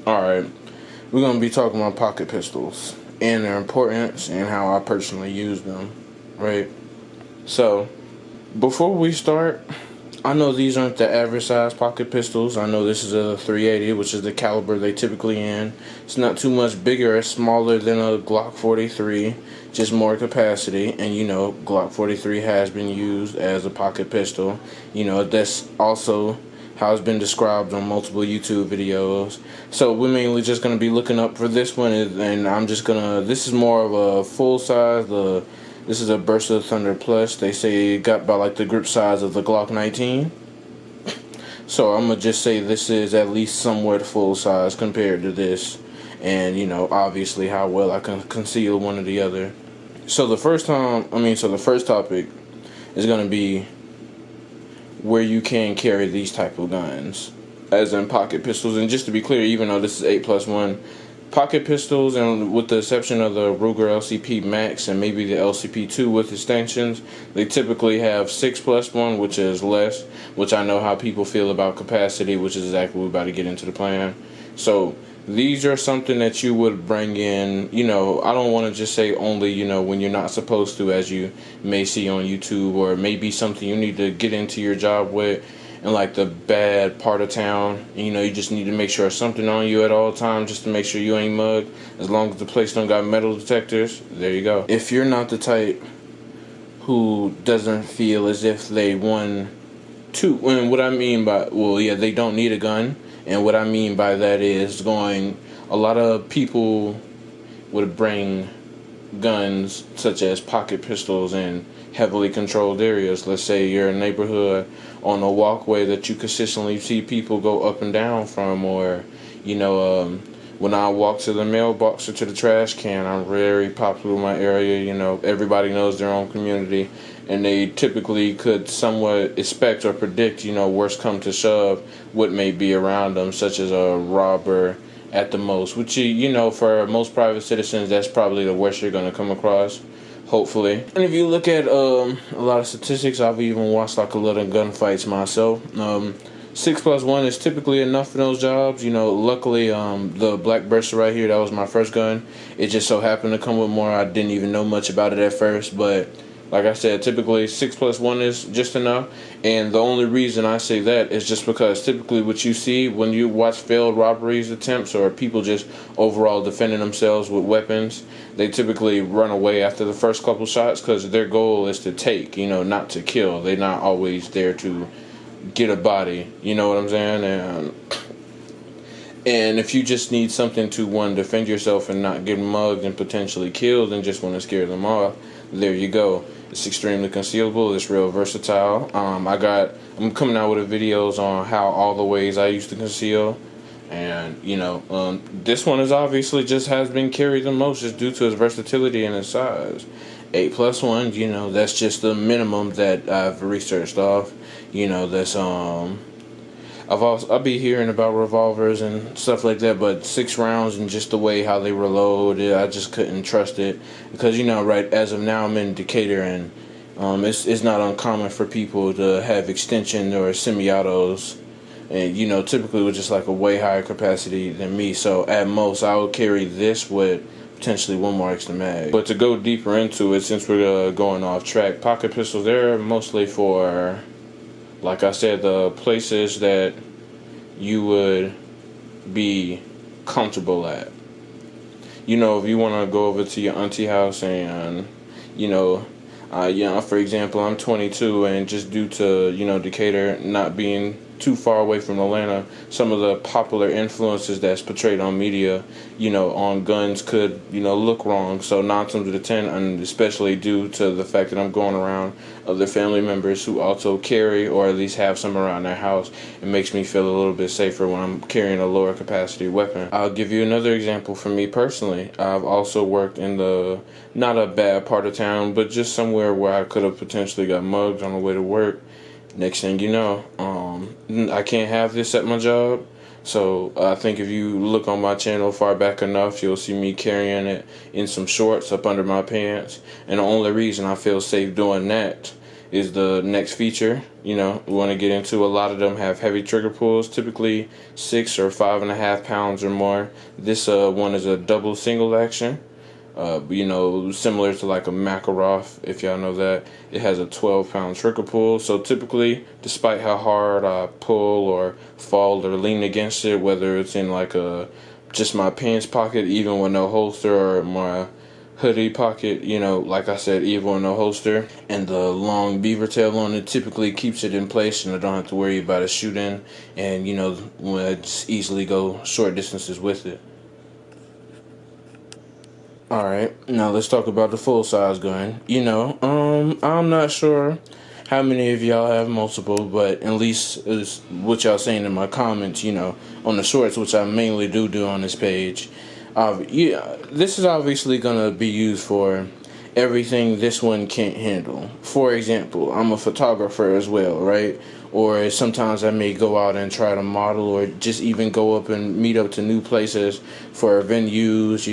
Alright, we're going to be talking about pocket pistols and their importance and how I personally use them, right? So, before we start, I know these aren't the average size pocket pistols. I know this is a 380, which is the caliber they typically in. It's not too much bigger. It's smaller than a Glock 43, just more capacity. And you know, Glock 43 has been used as a pocket pistol. You know, that's also how it's been described on multiple YouTube videos. So we're mainly just going to be looking up for this one, and I'm just going to, this is more of a full size, this is a Burst of Thunder Plus. They say it got by like the grip size of the Glock 19. So I'm going to just say this is at least somewhat full size compared to this. And, you know, obviously how well I can conceal one or the other. So the first topic is going to be where you can carry these type of guns, as in pocket pistols. And just to be clear, even though this is 8+1, pocket pistols, and with the exception of the Ruger LCP Max and maybe the LCP2 with extensions, they typically have 6+1, which is less, which I know how people feel about capacity, which is exactly what we're about to get into the plan. So these are something that you would bring in, you know, I don't want to just say only, you know, when you're not supposed to, as you may see on YouTube, or maybe something you need to get into your job with in like the bad part of town. And, you know, you just need to make sure there's something on you at all times just to make sure you ain't mugged. As long as the place don't got metal detectors, there you go. If you're not the type who doesn't feel as if they want to, and what I mean by, well, yeah, they don't need a gun. And what I mean by that is a lot of people would bring guns such as pocket pistols in heavily controlled areas. Let's say you're in a neighborhood on a walkway that you consistently see people go up and down from, or, you know, when I walk to the mailbox or to the trash can, I'm very popular in my area. You know, everybody knows their own community, and they typically could somewhat expect or predict, you know, worst come to shove, what may be around them, such as a robber at the most, which, you know, for most private citizens, that's probably the worst you're going to come across, hopefully. And if you look at a lot of statistics, I've even watched like a lot of gunfights myself. 6+1 is typically enough for those jobs. You know, luckily, the Black Burster right here, that was my first gun. It just so happened to come with more. I didn't even know much about it at first, but like I said, typically 6+1 is just enough. And the only reason I say that is just because typically what you see when you watch failed robberies attempts, or people just overall defending themselves with weapons, they typically run away after the first couple shots because their goal is to take, you know, not to kill. They're not always there to get a body, you know what I'm saying? And if you just need something to, one, defend yourself and not get mugged and potentially killed and just want to scare them off, there you go. It's extremely concealable. It's real versatile. I'm coming out with videos on how all the ways I used to conceal. And, you know, this one is obviously just has been carried the most just due to its versatility and its size. 8+1, you know, that's just the minimum that I've researched off. You know, that's I'll be hearing about revolvers and stuff like that, but 6 rounds and just the way how they reload, I just couldn't trust it. Because, you know, right, as of now I'm in Decatur, and it's not uncommon for people to have extension or semi-autos, and, you know, typically with just like a way higher capacity than me. So at most I would carry this with potentially one more extra mag. But to go deeper into it, since we're going off track, pocket pistols, they're mostly for, like I said, the places that you would be comfortable at. You know, if you want to go over to your auntie house and, you know, for example, I'm 22, and just due to, you know, Decatur not being too far away from Atlanta, some of the popular influences that's portrayed on media, you know, on guns could, you know, look wrong. So 9 times out of 10, and especially due to the fact that I'm going around other family members who also carry, or at least have some around their house, it makes me feel a little bit safer when I'm carrying a lower capacity weapon. I'll give you another example for me personally. I've also worked in the, not a bad part of town, but just somewhere where I could have potentially got mugged on the way to work. Next thing you know, I can't have this at my job. So I think if you look on my channel far back enough, you'll see me carrying it in some shorts up under my pants. And the only reason I feel safe doing that is the next feature. We want to get into. A lot of them have heavy trigger pulls, typically 6 or 5.5 pounds or more. This one is a double single action. Similar to like a Makarov, if y'all know that. It has a 12-pound trigger pull. So typically, despite how hard I pull or fall or lean against it, whether it's in like just my pants pocket, even with no holster, or my hoodie pocket, like I said, even with no holster, and the long beaver tail on it typically keeps it in place, and I don't have to worry about it shooting, and I just easily go short distances with it. Alright, now let's talk about the full-size gun. I'm not sure how many of y'all have multiple, but at least is what y'all saying in my comments, on the shorts, which I mainly do on this page. This is obviously going to be used for everything this one can't handle. For example, I'm a photographer as well, right? Or sometimes I may go out and try to model, or just even go up and meet up to new places for venues,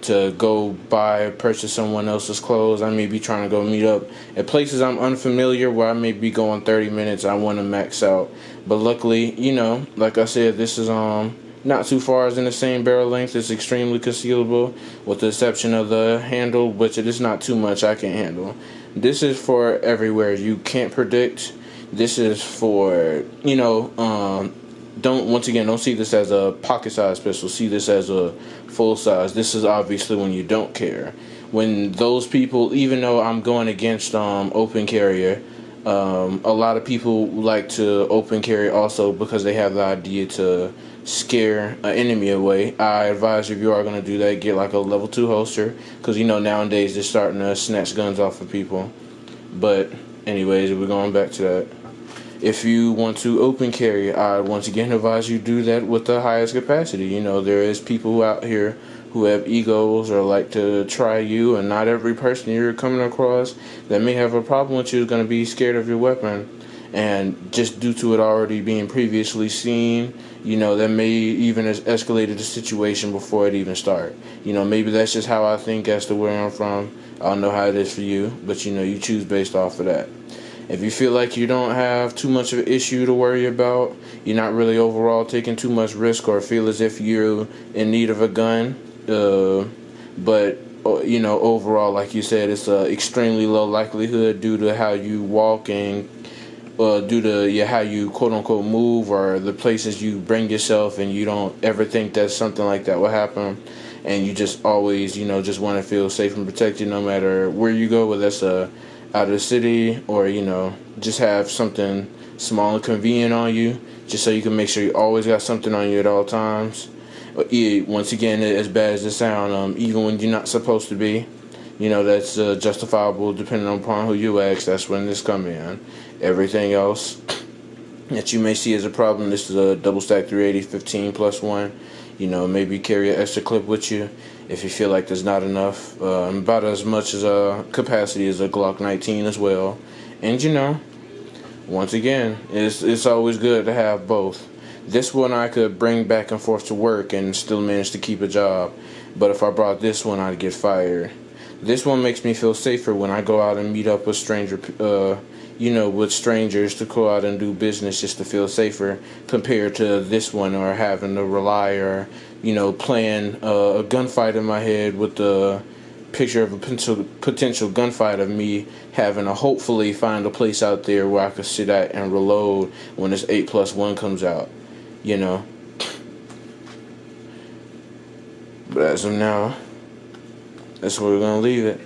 to go purchase someone else's clothes. I may be trying to go meet up at places I'm unfamiliar, where I may be going 30 minutes. I want to max out. But luckily, like I said, this is not too far as in the same barrel length. It's extremely concealable, with the exception of the handle, which it is not too much I can handle. This is for everywhere you can't predict. This is for, don't see this as a pocket-sized pistol. See this as a full-size. This is obviously when you don't care. When those people, even though I'm going against open carrier, a lot of people like to open carry also because they have the idea to scare an enemy away. I advise you, if you are going to do that, get like a level 2 holster, because nowadays they're starting to snatch guns off of people. But anyways, we're going back to that. If you want to open carry, I once again advise you do that with the highest capacity. There is people out here who have egos or like to try you, and not every person you're coming across that may have a problem with you is going to be scared of your weapon. And just due to it already being previously seen, that may even has escalated the situation before it even started. Maybe that's just how I think as to where I'm from. I don't know how it is for you, but you choose based off of that. If you feel like you don't have too much of an issue to worry about, you're not really overall taking too much risk, or feel as if you're in need of a gun, but overall, like you said, it's a extremely low likelihood due to how you walk and due to how you quote unquote move, or the places you bring yourself, and you don't ever think that something like that will happen, and you just always just want to feel safe and protected no matter where you go, whether that's out of the city, or just have something small and convenient on you, just so you can make sure you always got something on you at all times. Once again, as bad as it sounds, even when you're not supposed to be, that's justifiable depending upon who you ask. That's when this come in. Everything else that you may see as a problem, this is a double stack 380 15 plus 1. Maybe carry an extra clip with you if you feel like there's not enough. About as much as a capacity as a Glock 19 as well. And once again, it's always good to have both. This one I could bring back and forth to work and still manage to keep a job, but if I brought this one, I'd get fired. This one makes me feel safer when I go out and meet up with with strangers, to go out and do business, just to feel safer compared to this one, or having to rely, or plan a gunfight in my head with the picture of a potential gunfight of me having to hopefully find a place out there where I could sit at and reload when this 8+1 comes out, But as of now, that's where we're gonna leave it.